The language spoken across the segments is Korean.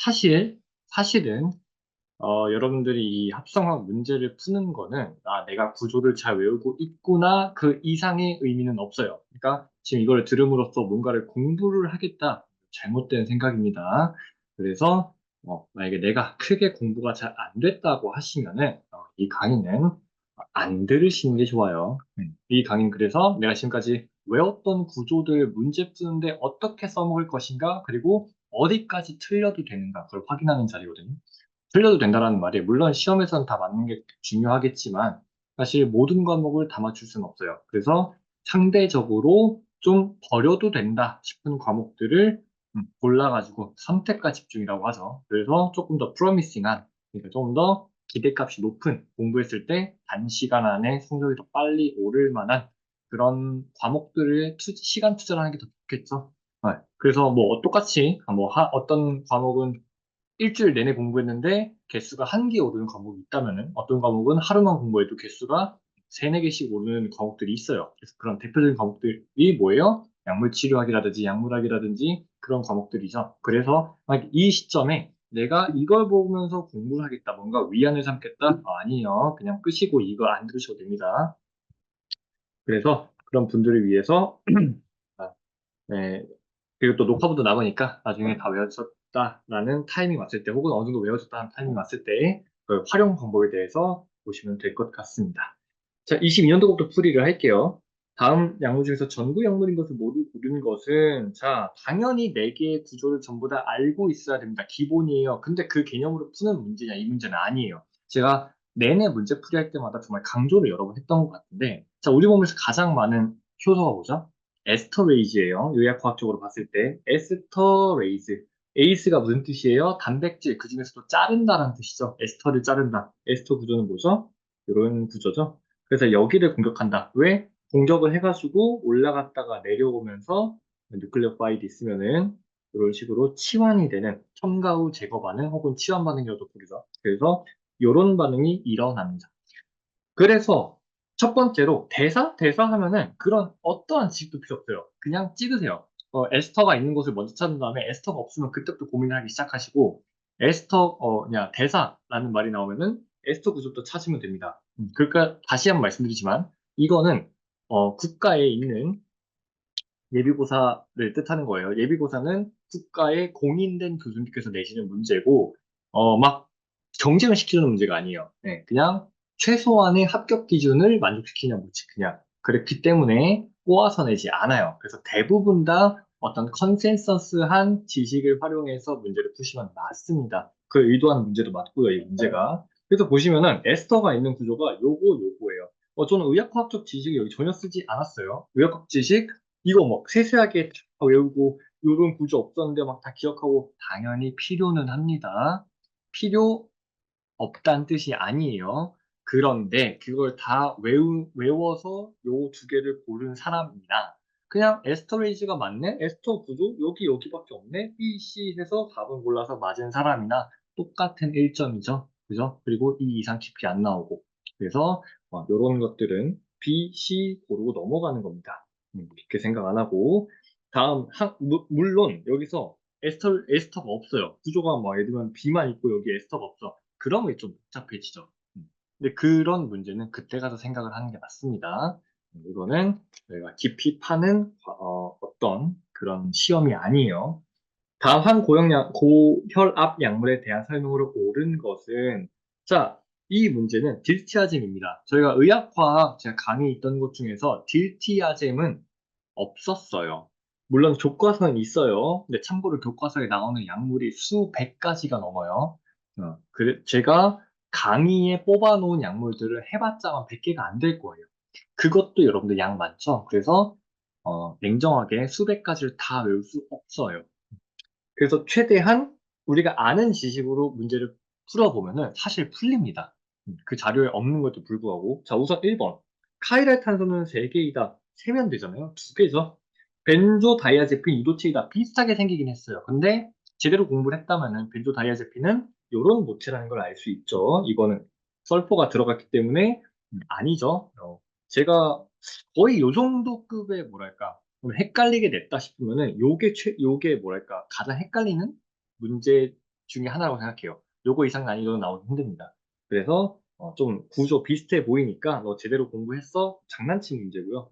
사실은 여러분들이 이 합성학 문제를 푸는 거는 내가 구조를 잘 외우고 있구나 그 이상의 의미는 없어요. 그러니까 지금 이걸 들음으로써 뭔가를 공부를 하겠다. 잘못된 생각입니다. 그래서 만약에 내가 크게 공부가 잘 안 됐다고 하시면은 이 강의는 안 들으시는 게 좋아요. 이 강의는 그래서 내가 지금까지 외웠던 구조들 문제 푸는데 어떻게 써먹을 것인가 그리고 어디까지 틀려도 되는가 그걸 확인하는 자리거든요. 틀려도 된다라는 말이 물론 시험에서는 다 맞는 게 중요하겠지만 사실 모든 과목을 다 맞출 수는 없어요. 그래서 상대적으로 좀 버려도 된다 싶은 과목들을 골라가지고 선택과 집중이라고 하죠. 그래서 조금 더 프로미싱한, 그러니까 조금 더 기대값이 높은 공부했을 때 단시간 안에 성적이 더 빨리 오를 만한 그런 과목들을 시간 투자를 하는 게 더 좋겠죠. 네. 그래서 뭐 똑같이 어떤 과목은 일주일 내내 공부했는데 개수가 한 개 오르는 과목이 있다면은 어떤 과목은 하루만 공부해도 개수가 세네 개씩 오르는 과목들이 있어요. 그래서 그런 대표적인 과목들이 뭐예요? 약물 치료학이라든지 약물학이라든지 그런 과목들이죠. 그래서 만약 이 시점에 내가 이걸 보면서 공부를 하겠다, 뭔가 위안을 삼겠다? 아니요. 그냥 끄시고 이거 안 들으셔도 됩니다. 그래서 그런 분들을 위해서 아, 네, 그리고 또 녹화부도 남으니까 나중에 다 외워졌다라는 타이밍 왔을 때 혹은 어느 정도 외워졌다는 타이밍 왔을 때 그 활용 방법에 대해서 보시면 될 것 같습니다. 자, 22년도부터 풀이를 할게요. 다음 약물 중에서 전구 약물인 것을 모두 고른 것은 자, 당연히 4개의 구조를 전부 다 알고 있어야 됩니다. 기본이에요. 근데 그 개념으로 푸는 문제냐 이 문제는 아니에요. 제가 내내 문제 풀이할 때마다 정말 강조를 여러 번 했던 것 같은데 자, 우리 몸에서 가장 많은 효소가 뭐죠? 에스터레이즈예요. 의학과학적으로 봤을 때 에스터레이즈. 에이스가 무슨 뜻이에요? 단백질, 그 중에서도 자른다라는 뜻이죠. 에스터를 자른다. 에스터 구조는 뭐죠? 이런 구조죠. 그래서 여기를 공격한다. 왜? 공격을 해가지고 올라갔다가 내려오면서 뉴클레오파이드 있으면은 이런 식으로 치환이 되는 첨가후 제거 반응 혹은 치환 반응이라도 부르죠. 그래서 이런 반응이 일어납니다. 그래서 첫 번째로 대사 하면은 그런 어떠한 지식도 필요 없어요. 그냥 찍으세요. 에스터가 있는 곳을 먼저 찾은 다음에 에스터가 없으면 그때부터 고민을 하기 시작하시고 그냥 대사라는 말이 나오면은 에스터 구조부터 찾으면 됩니다. 그러니까 다시 한번 말씀드리지만 이거는 국가에 있는 예비고사를 뜻하는 거예요. 예비고사는 국가의 공인된 교수님께서 내시는 문제고, 막 경쟁을 시키는 문제가 아니에요. 네, 그냥 최소한의 합격 기준을 만족시키냐 못 시키냐. 그렇기 때문에 꼬아서 내지 않아요. 그래서 대부분 다 어떤 컨센서스한 지식을 활용해서 문제를 푸시면 맞습니다. 그 의도한 문제도 맞고요, 이 문제가. 그래서 보시면은 에스터가 있는 구조가 요거예요. 저는 의학과학적 지식을 여기 전혀 쓰지 않았어요. 의학학 지식 이거 뭐 세세하게 다 외우고 요런 구조 없었는데 막 다 기억하고 당연히 필요는 합니다. 필요 없다는 뜻이 아니에요. 그런데 그걸 다 외워서 요 두 개를 고른 사람이나 그냥 에스터레이즈가 맞네? 에스터 구조? 여기밖에 없네? B, C 해서 답을 골라서 맞은 사람이나 똑같은 1점이죠. 그죠? 그리고 2 이상 깊이 안 나오고. 그래서 이런 것들은 B, C 고르고 넘어가는 겁니다. 그렇게 생각 안 하고. 다음, 물론 여기서 에스터가 없어요. 구조가 뭐 예를 들면 B만 있고 여기 에스터가 없어. 그러면 좀 복잡해지죠. 근데 그런 문제는 그때 가서 생각을 하는 게 맞습니다. 이거는 저희가 깊이 파는 어떤 그런 시험이 아니에요. 다음 고혈압 약물에 대한 설명으로 옳은 것은 자, 이 문제는 딜티아젬입니다. 저희가 의학과학 제가 강의 있던 곳 중에서 딜티아젬은 없었어요. 물론 교과서는 있어요. 근데 참고로 교과서에 나오는 약물이 수백 가지가 넘어요. 제가 강의에 뽑아놓은 약물들을 해봤자 100개가 안 될 거예요. 그것도 여러분들 양 많죠? 그래서 냉정하게 수백 가지를 다 외울 수 없어요. 그래서 최대한 우리가 아는 지식으로 문제를 풀어보면은 사실 풀립니다. 그 자료에 없는 것도 불구하고. 자, 우선 1번. 카이랄탄소는 3개이다. 세면 되잖아요. 2개죠. 벤조다이아제핀, 이도치이다. 비슷하게 생기긴 했어요. 근데 제대로 공부를 했다면은 벤조다이아제핀은 요런 모체라는 걸 알 수 있죠. 이거는 설포가 들어갔기 때문에 아니죠. 제가 거의 요 정도 급의 뭐랄까 좀 헷갈리게 냈다 싶으면은 요게 뭐랄까 가장 헷갈리는 문제 중에 하나라고 생각해요. 요거 이상 난이도는 나오기 힘듭니다. 그래서 좀 구조 비슷해 보이니까 너 제대로 공부했어? 장난친 문제고요.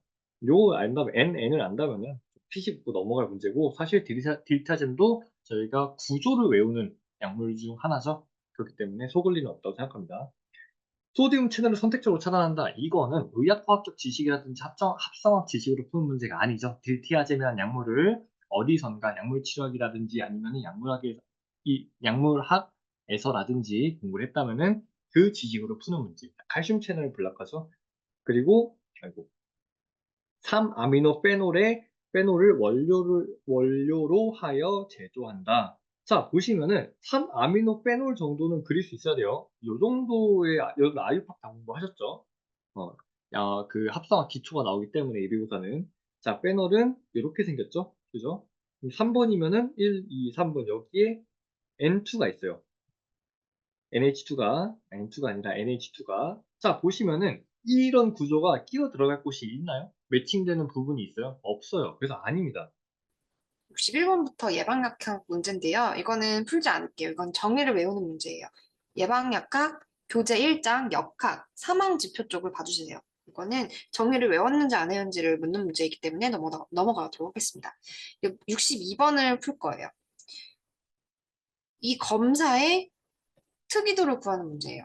요 안다면 n을 안다면은 PC 붙고 넘어갈 문제고 사실 딜타젠도 저희가 구조를 외우는 약물 중 하나죠. 그렇기 때문에 속을 리는 없다고 생각합니다. 소디움 채널을 선택적으로 차단한다. 이거는 의학과학적 지식이라든지 합성학 지식으로 푸는 문제가 아니죠. 딜티아젠이라는 약물을 어디선가 약물 치료학이라든지 아니면 이 약물학에서라든지 공부를 했다면은 그 지식으로 푸는 문제입니다. 칼슘 채널 블락하죠. 그리고 아이고 3아미노페놀의 페놀을 원료로 하여 제조한다. 자, 보시면은 3아미노페놀 정도는 그릴 수 있어야 돼요. 요 정도의, 여러분 아유팍 다 공부하셨죠? 어, 그 합성학 기초가 나오기 때문에 예비고사는. 자, 페놀은 이렇게 생겼죠? 그죠? 3번이면은 1, 2, 3번 여기에 N2가 있어요. N2가 아니라 NH2가. 자, 보시면은 이런 구조가 끼어 들어갈 곳이 있나요? 매칭되는 부분이 있어요? 없어요. 그래서 아닙니다. 61번부터 예방약학 문제인데요. 이거는 풀지 않을게요. 이건 정의를 외우는 문제예요. 예방약학, 교재 1장, 역학, 사망지표 쪽을 봐주세요. 이거는 정의를 외웠는지 안 외웠는지를 묻는 문제이기 때문에 넘어가도록 하겠습니다. 62번을 풀 거예요. 이 검사의 특이도를 구하는 문제예요.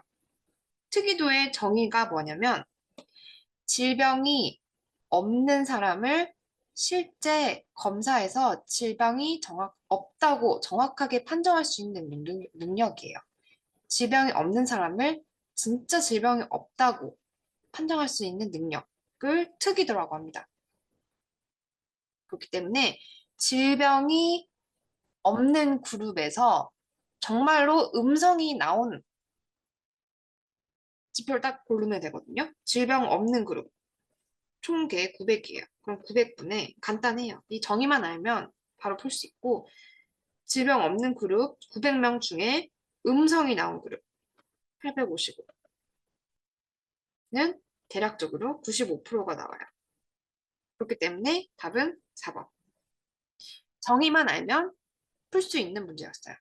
특이도의 정의가 뭐냐면 질병이 없는 사람을 실제 검사에서 질병이 없다고 정확하게 판정할 수 있는 능력이에요. 질병이 없는 사람을 진짜 질병이 없다고 판정할 수 있는 능력을 특이도라고 합니다. 그렇기 때문에 질병이 없는 그룹에서 정말로 음성이 나온 지표를 딱 고르면 되거든요. 질병 없는 그룹. 총계 900이에요. 그럼 900분의 간단해요. 이 정의만 알면 바로 풀 수 있고 질병 없는 그룹 900명 중에 음성이 나온 그룹 855는 대략적으로 95%가 나와요. 그렇기 때문에 답은 4번. 정의만 알면 풀 수 있는 문제였어요.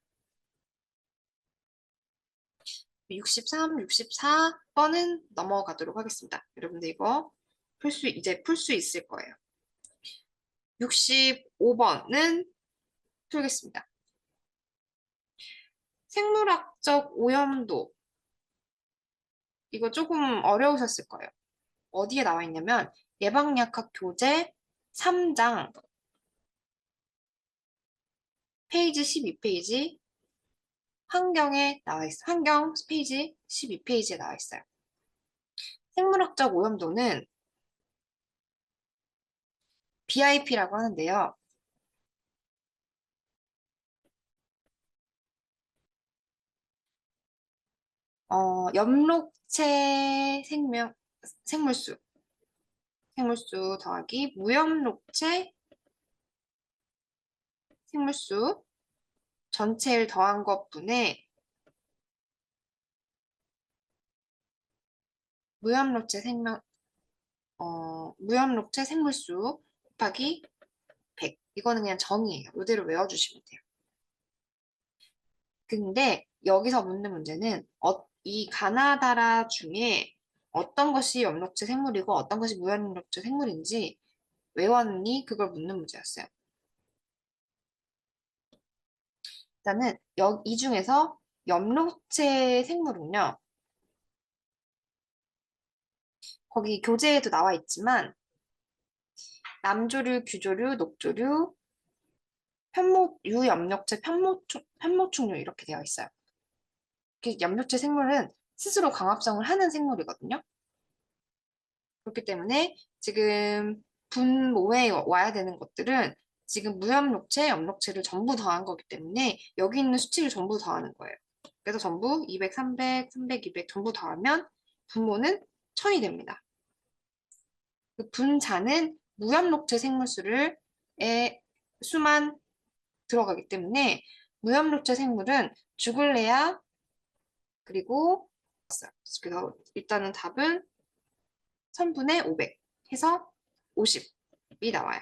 63, 64번은 넘어가도록 하겠습니다. 여러분들 이거 이제 풀 수 있을 거예요. 65번은 풀겠습니다. 생물학적 오염도. 이거 조금 어려우셨을 거예요. 어디에 나와 있냐면 예방약학 교재 3장 페이지 12페이지 환경에 나와 있어요. 환경 페이지 12페이지에 나와 있어요. 생물학적 오염도는 BIP라고 하는데요. 엽록체 생물수 더하기 무엽록체 생물수 전체를 더한 것분의 무엽록체 무엽록체 생물수 곱하기 100. 이거는 그냥 정의예요. 이대로 외워주시면 돼요. 근데 여기서 묻는 문제는 이 가나다라 중에 어떤 것이 엽록체 생물이고 어떤 것이 무엽록체 생물인지 외웠니? 그걸 묻는 문제였어요. 일단은 이 중에서 엽록체 생물은요. 거기 교재에도 나와 있지만 남조류, 규조류, 녹조류, 유엽록체, 편모충류 이렇게 되어 있어요. 엽록체 생물은 스스로 광합성을 하는 생물이거든요. 그렇기 때문에 지금 분모에 와야 되는 것들은 지금 무엽록체, 엽록체를 전부 더한 거기 때문에 여기 있는 수치를 전부 더하는 거예요. 그래서 전부 200, 300, 300, 200 전부 더하면 분모는 1000이 됩니다. 그 분자는 무엽록체 생물수를 수만 들어가기 때문에 무엽록체 생물은 죽을래야 그리고 그래서 일단은 답은 1000분의 500 해서 50이 나와요.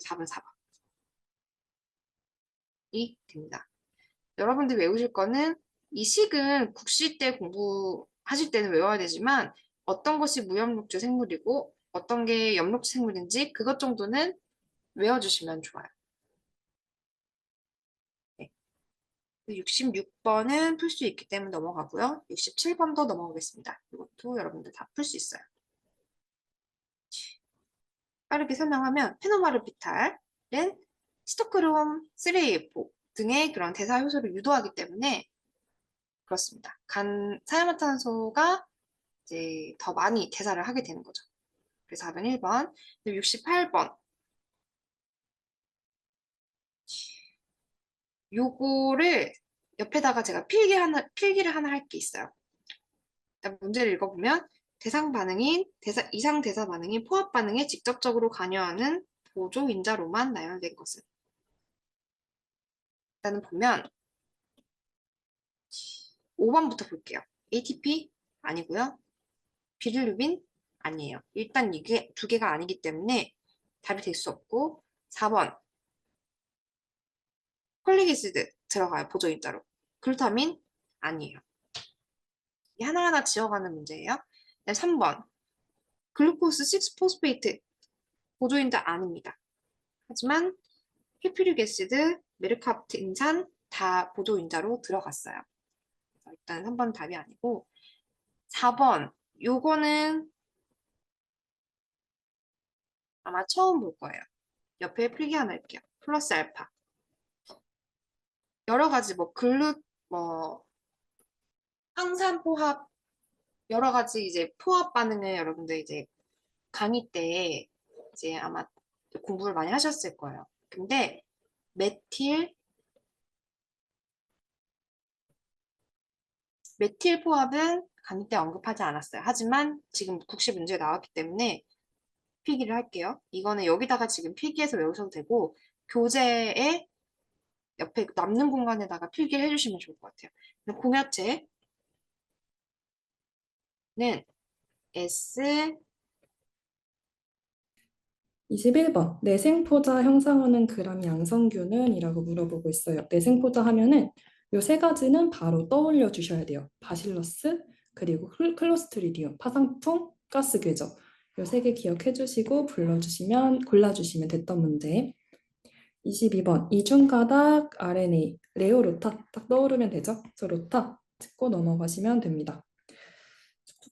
4번 4번이 됩니다. 여러분들이 외우실 거는 이 식은 국시 때 공부하실 때는 외워야 되지만 어떤 것이 무염록조 생물이고 어떤 게 염록조 생물인지 그것 정도는 외워주시면 좋아요. 네. 66번은 풀 수 있기 때문에 넘어가고요. 67번도 넘어가겠습니다. 이것도 여러분들 다 풀 수 있어요. 빠르게 설명하면 페노바르비탈은 시토크롬 3A4 등의 그런 대사 효소를 유도하기 때문에 그렇습니다. 간 사야마탄소가 이제 더 많이 대사를 하게 되는 거죠. 그래서 답은 1번. 68번. 요거를 옆에다가 제가 필기를 하나 할 게 있어요. 일단 문제를 읽어보면 이상 대사 반응인 포합 반응에 직접적으로 관여하는 보조 인자로만 나열된 것은. 일단은 보면 5번부터 볼게요. ATP 아니고요. 비릴루빈 아니에요. 일단 이게 두 개가 아니기 때문에 답이 될 수 없고 4번 폴릭이시드 들어가요. 보조 인자로. 글루타민 아니에요. 이 하나하나 지워가는 문제예요. 3번 글루코스 6포스페이트 보조인자 아닙니다. 하지만 히피릭 애시드, 메르카프트인산 다 보조인자로 들어갔어요. 그래서 일단 3번 답이 아니고 4번 요거는 아마 처음 볼 거예요. 옆에 필기 하나 할게요. 플러스 알파. 여러 가지 뭐 항산 포합 여러 가지 이제 포합 반응을 여러분들 이제 강의 때 이제 아마 공부를 많이 하셨을 거예요. 근데 메틸 메틸 포합은 강의 때 언급하지 않았어요. 하지만 지금 국시 문제가 나왔기 때문에 필기를 할게요. 이거는 여기다가 지금 필기해서 외우셔도 되고 교재에 옆에 남는 공간에다가 필기를 해주시면 좋을 것 같아요. 공야채는 S 21번. 내생포자 형성하는 그람 양성균은? 이라고 물어보고 있어요. 내생포자 하면은 요 세 가지는 바로 떠올려 주셔야 돼요. 바실러스, 그리고 클로스트리디움, 파상풍, 가스궤적. 요 세 개 기억해 주시고 골라주시면 됐던 문제. 22번. 이중가닥 RNA, 레오로타 딱 떠오르면 되죠? 그래서 로타 짚고 넘어가시면 됩니다.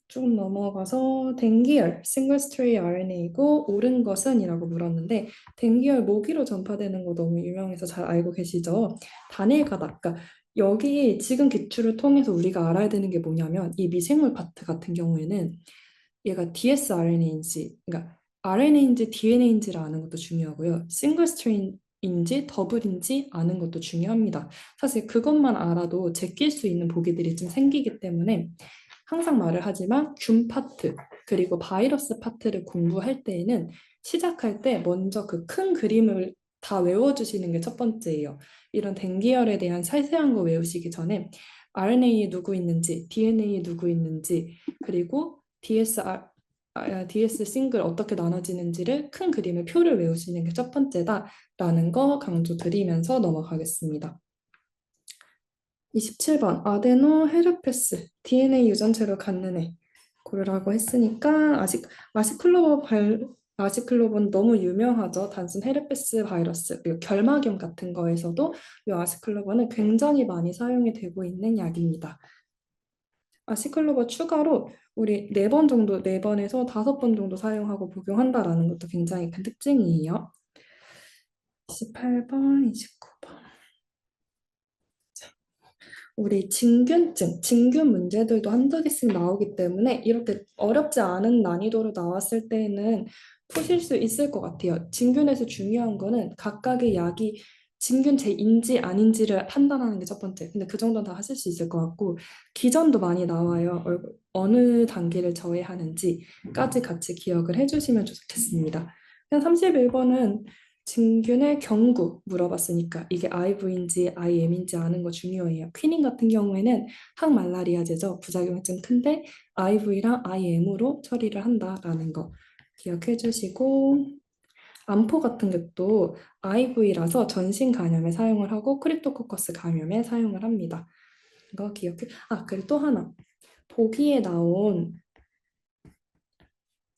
쭉 넘어가서 댕기열, 싱글 스트레이 RNA이고 옳은 것은? 이라고 물었는데 댕기열 모기로 전파되는 거 너무 유명해서 잘 알고 계시죠? 단일 가닥, 그러니까 여기 지금 기출을 통해서 우리가 알아야 되는 게 뭐냐면 이 미생물 파트 같은 경우에는 얘가 dsRNA인지, 그러니까 RNA인지 DNA인지를 아는 것도 중요하고요. 싱글 스트레인인지 더블인지 아는 것도 중요합니다. 사실 그것만 알아도 제낄 수 있는 보기들이 좀 생기기 때문에 항상 말을 하지만 균 파트 그리고 바이러스 파트를 공부할 때에는 시작할 때 먼저 그 큰 그림을 다 외워주시는 게 첫 번째예요. 이런 댕기열에 대한 세세한 거 외우시기 전에 RNA에 누구 있는지, DNA에 누구 있는지, 그리고 DS 싱글 어떻게 나눠지는지를 큰 그림의 표를 외우시는 게 첫 번째다라는 거 강조드리면서 넘어가겠습니다. 27번 아데노 헤르페스 DNA 유전체를 갖는 애 고르라고 했으니까 아시클로본 너무 유명하죠. 단순 헤르페스 바이러스 그리고 결막염 같은 거에서도 이 아시클로본은 굉장히 많이 사용이 되고 있는 약입니다. 아시클로본 추가로 우리 4번 정도, 4번에서 5번 정도 사용하고 복용한다라는 것도 굉장히 큰 특징이에요. 28번, 29번. 우리 진균증, 진균 문제들도 한두 개씩 나오기 때문에 이렇게 어렵지 않은 난이도로 나왔을 때는 푸실 수 있을 것 같아요. 진균에서 중요한 거는 각각의 약이 진균제인지 아닌지를 판단하는 게 첫 번째. 근데 그 정도는 다 하실 수 있을 것 같고 기전도 많이 나와요. 어느 단계를 저해하는지까지 같이 기억을 해주시면 좋겠습니다. 그냥 31번은 진균의 경구 물어봤으니까 이게 IV인지 IM인지 아는 거 중요해요. 퀴닌 같은 경우에는 항말라리아제죠. 부작용이 좀 큰데 IV랑 IM으로 처리를 한다라는 거 기억해 주시고 암포 같은 것도 IV라서 전신 감염에 사용을 하고 크립토코커스 감염에 사용을 합니다. 이거 기억해. 아, 그리고 또 하나. 보기에 나온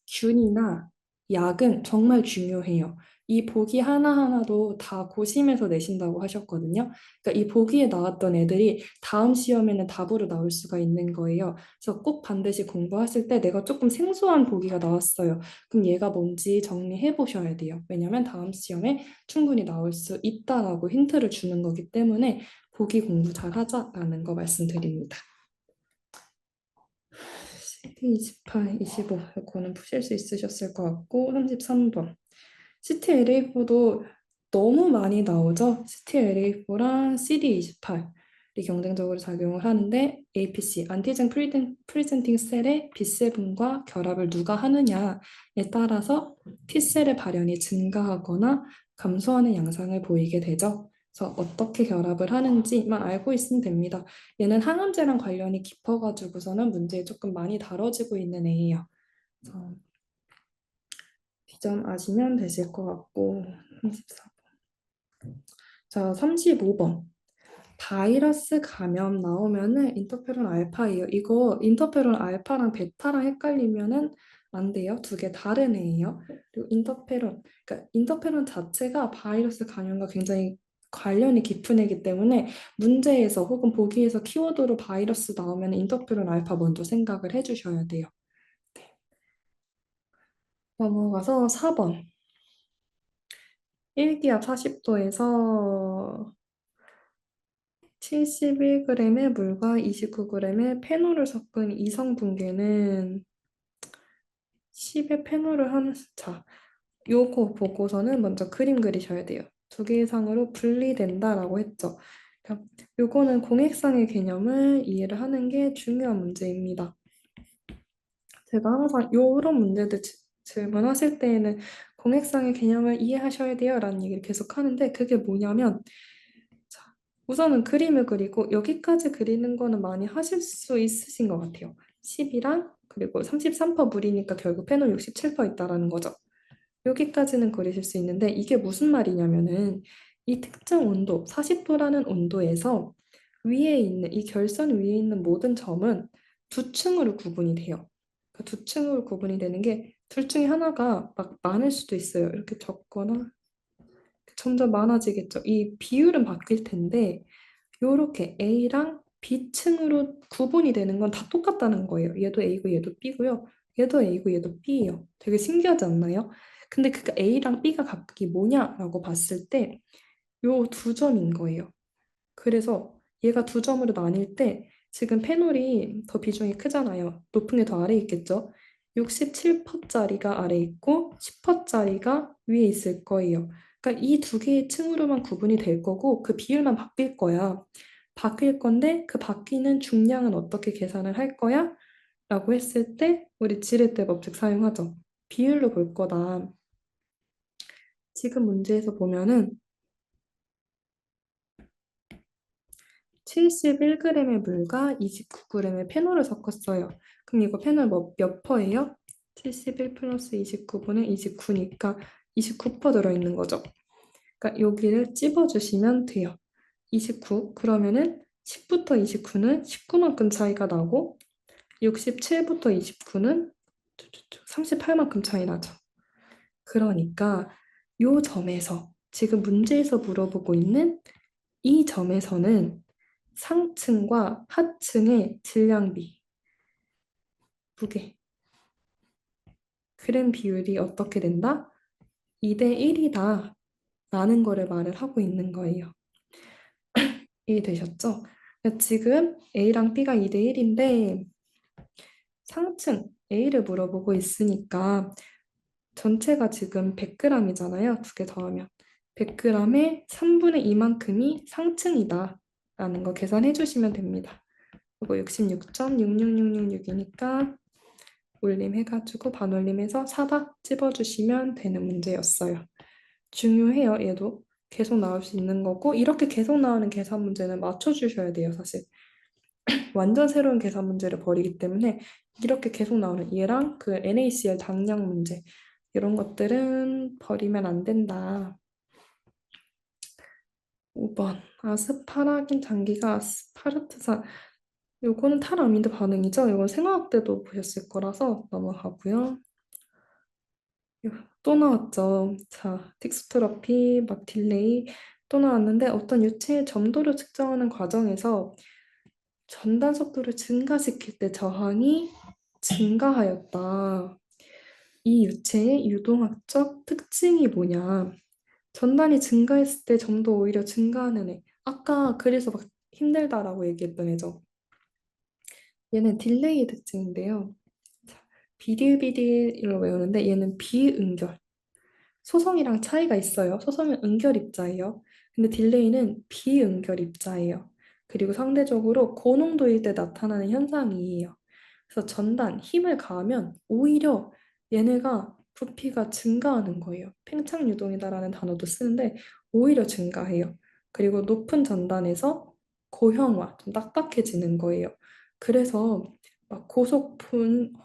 균이나 약은 정말 중요해요. 이 보기 하나하나도 다 고심해서 내신다고 하셨거든요. 그러니까 이 보기에 나왔던 애들이 다음 시험에는 답으로 나올 수가 있는 거예요. 그래서 꼭 반드시 공부하실 때 내가 조금 생소한 보기가 나왔어요. 그럼 얘가 뭔지 정리해 보셔야 돼요. 왜냐면 다음 시험에 충분히 나올 수 있다라고 힌트를 주는 거기 때문에 보기 공부 잘 하자라는 거 말씀드립니다. 12, 28, 25 이거는 푸실 수 있으셨을 것 같고 33번 CTLA4도 너무 많이 나오죠. CTLA4랑 CD28이 경쟁적으로 작용을 하는데 APC, 안티젠 프리젠팅 셀의 B7과 결합을 누가 하느냐에 따라서 T셀의 발현이 증가하거나 감소하는 양상을 보이게 되죠. 그래서 어떻게 결합을 하는지만 알고 있으면 됩니다. 얘는 항암제랑 관련이 깊어가지고서는 문제에 조금 많이 다뤄지고 있는 애예요. 그래서 이 점 아시면 되실 것 같고 34번. 자, 35번. 바이러스 감염 나오면은 인터페론 알파예요. 이거 인터페론 알파랑 베타랑 헷갈리면은 안 돼요. 두 개 다른 애예요. 그리고 인터페론, 그러니까 인터페론 자체가 바이러스 감염과 굉장히 관련이 깊은 애기 때문에 문제에서 혹은 보기에서 키워드로 바이러스 나오면 인터페론 알파 먼저 생각을 해주셔야 돼요. 네. 넘어가서 4번. 1기압 40도에서 71g의 물과 29g의 페놀을 섞은 이성 붕괴는 10의 페놀을 하는 자, 요거 보고서는 먼저 그림 그리셔야 돼요. 두 개 이상으로 분리된다라고 했죠. 그러니까 요거는 공액상의 개념을 이해를 하는 게 중요한 문제입니다. 제가 항상 요런 문제들 질문하실 때에는 공액상의 개념을 이해하셔야 돼요 라는 얘기를 계속 하는데 그게 뭐냐면 자, 우선은 그림을 그리고 여기까지 그리는 거는 많이 하실 수 있으신 것 같아요. 10이랑 그리고 33% 물이니까 결국 페놀 67% 있다라는 거죠. 여기까지는 그리실 수 있는데 이게 무슨 말이냐면은 이 특정 온도, 40도라는 온도에서 위에 있는 이 결선 위에 있는 모든 점은 두 층으로 구분이 돼요. 그 두 층으로 구분이 되는 게 둘 중에 하나가 막 많을 수도 있어요. 이렇게 적거나 점점 많아지겠죠. 이 비율은 바뀔 텐데 요렇게 A랑 B층으로 구분이 되는 건 다 똑같다는 거예요. 얘도 A고 얘도 B고요. 얘도 A고 얘도 B예요. 되게 신기하지 않나요? 근데 그 A랑 B가 각기 뭐냐라고 봤을 때 요 두 점인 거예요. 그래서 얘가 두 점으로 나뉠 때 지금 페놀이 더 비중이 크잖아요. 높은 게 더 아래에 있겠죠? 67%짜리가 아래에 있고 10%짜리가 위에 있을 거예요. 그러니까 이 두 개의 층으로만 구분이 될 거고 그 비율만 바뀔 거야. 바뀔 건데 그 바뀌는 중량은 어떻게 계산을 할 거야? 라고 했을 때 우리 지렛대 법칙 사용하죠. 비율로 볼 거다. 지금 문제에서 보면은 71g의 물과 29g의 페놀을 섞었어요. 그럼 이거 페놀 몇 퍼예요? 71 플러스 29분의 29니까 29% 들어있는 거죠. 그러니까 여기를 찝어주시면 돼요. 29 그러면은 10부터 29는 19만큼 차이가 나고 67부터 29는 38만큼 차이 나죠. 그러니까 요 점에서 지금 문제에서 물어보고 있는 이 점에서는 상층과 하층의 질량비, 무게, 그램 비율이 어떻게 된다? 2대 1이다 라는 거를 말을 하고 있는 거예요. 이해되셨죠? 그러니까 지금 A랑 B가 2대 1인데 상층 A를 물어보고 있으니까 전체가 지금 100g이잖아요. 두 개 더하면 100g의 3분의 2만큼이 상층이다 라는 거 계산해 주시면 됩니다. 그리고 66.66666이니까 올림해가지고 반올림해서 사다 찝어주시면 되는 문제였어요. 중요해요, 얘도. 계속 나올 수 있는 거고 이렇게 계속 나오는 계산 문제는 맞춰주셔야 돼요, 사실. 완전 새로운 계산 문제를 버리기 때문에 이렇게 계속 나오는 얘랑 그 NaCl 당량 문제 이런 것들은 버리면 안 된다. 5번. 아스파라긴 장기가 아스파르트산. 요거는 탈아미드 반응이죠? 이건 생화학 때도 보셨을 거라서 넘어가고요. 또 나왔죠. 자, 틱스트로피, 막 딜레이 또 나왔는데 어떤 유체의 점도를 측정하는 과정에서 전단 속도를 증가시킬 때 저항이 증가하였다. 이 유체의 유동학적 특징이 뭐냐? 전단이 증가했을 때 점도 오히려 증가하는 애. 아까 그래서 막 힘들다라고 얘기했던 애죠. 얘는 딜레이 특징인데요. 자, 비딜비딜을 외우는데 얘는 비응결. 소성이랑 차이가 있어요. 소성은 응결 입자예요. 근데 딜레이는 비응결 입자예요. 그리고 상대적으로 고농도일 때 나타나는 현상이에요. 그래서 전단, 힘을 가하면 오히려 얘네가 부피가 증가하는 거예요. 팽창유동이다라는 단어도 쓰는데 오히려 증가해요. 그리고 높은 전단에서 고형화, 좀 딱딱해지는 거예요. 그래서 막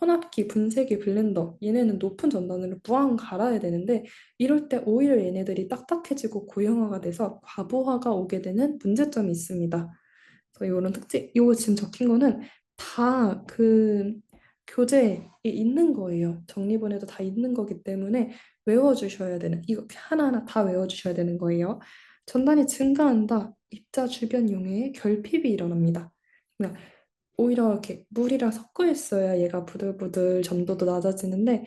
혼합기, 분쇄기, 블렌더 얘네는 높은 전단으로 무한 갈아야 되는데 이럴 때 오히려 얘네들이 딱딱해지고 고형화가 돼서 과부하가 오게 되는 문제점이 있습니다. 그래서 이런 특징, 이거 지금 적힌 거는 다 그 교재에 있는 거예요. 정리본에도 다 있는 거기 때문에 외워주셔야 되는, 이거 하나하나 다 외워주셔야 되는 거예요. 전단이 증가한다. 입자 주변 용해에 결핍이 일어납니다. 그러니까 오히려 이렇게 물이랑 섞여 있어야 얘가 부들부들 점도도 낮아지는데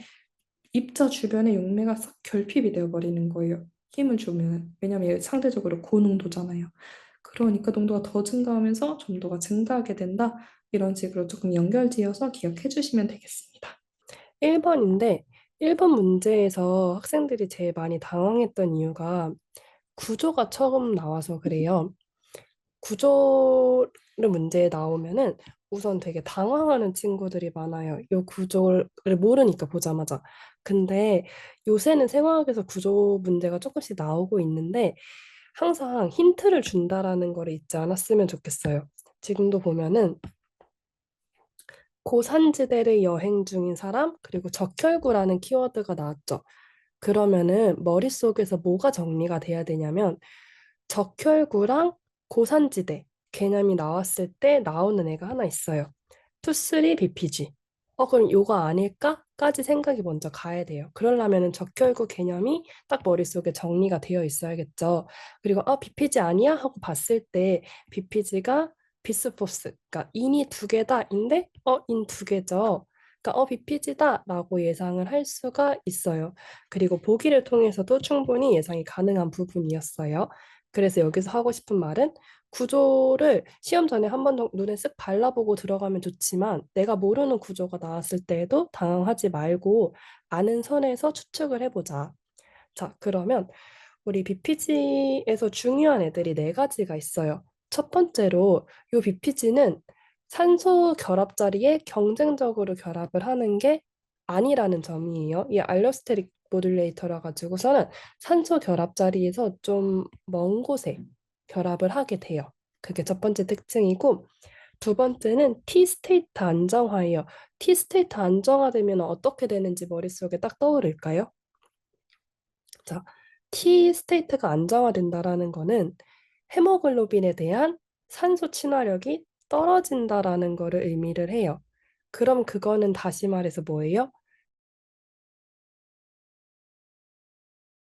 입자 주변의 용매가 싹 결핍이 되어버리는 거예요. 힘을 주면. 왜냐면 얘 상대적으로 고농도잖아요. 그러니까 농도가 더 증가하면서 점도가 증가하게 된다. 이런 식으로 조금 연결지어서 기억해 주시면 되겠습니다. 1번인데 1번 문제에서 학생들이 제일 많이 당황했던 이유가 구조가 처음 나와서 그래요. 구조를 문제에 나오면은 우선 되게 당황하는 친구들이 많아요. 이 구조를 모르니까 보자마자. 근데 요새는 생화학에서 구조 문제가 조금씩 나오고 있는데 항상 힌트를 준다라는 거를 잊지 않았으면 좋겠어요. 지금도 보면은 고산지대를 여행 중인 사람, 그리고 적혈구라는 키워드가 나왔죠. 그러면은 머릿속에서 뭐가 정리가 돼야 되냐면 적혈구랑 고산지대 개념이 나왔을 때 나오는 애가 하나 있어요. 투쓰리 BPG. 그럼 요거 아닐까?까지 생각이 먼저 가야 돼요. 그러려면은 적혈구 개념이 딱 머릿속에 정리가 되어 있어야겠죠. 그리고 BPG 아니야? 하고 봤을 때 BPG가 비스포스, 그러니까 인이 두 개다인데 인 두 개죠. 그러니까 BPG다라고 예상을 할 수가 있어요. 그리고 보기를 통해서도 충분히 예상이 가능한 부분이었어요. 그래서 여기서 하고 싶은 말은 구조를 시험 전에 한 번 눈에 쓱 발라보고 들어가면 좋지만 내가 모르는 구조가 나왔을 때에도 당황하지 말고 아는 선에서 추측을 해보자. 자, 그러면 우리 BPG에서 중요한 애들이 네 가지가 있어요. 첫 번째로 이 BPG는 산소 결합 자리에 경쟁적으로 결합을 하는 게 아니라는 점이에요. 이 알로스테릭 모듈레이터라 가지고서는 산소 결합 자리에서 좀 먼 곳에 결합을 하게 돼요. 그게 첫 번째 특징이고 두 번째는 T 스테이트 안정화예요. T 스테이트 안정화되면 어떻게 되는지 머릿속에 딱 떠오를까요? 자, T 스테이트가 안정화된다라는 거는 헤모글로빈에 대한 산소 친화력이 떨어진다라는 거를 의미를 해요. 그럼 그거는 다시 말해서 뭐예요?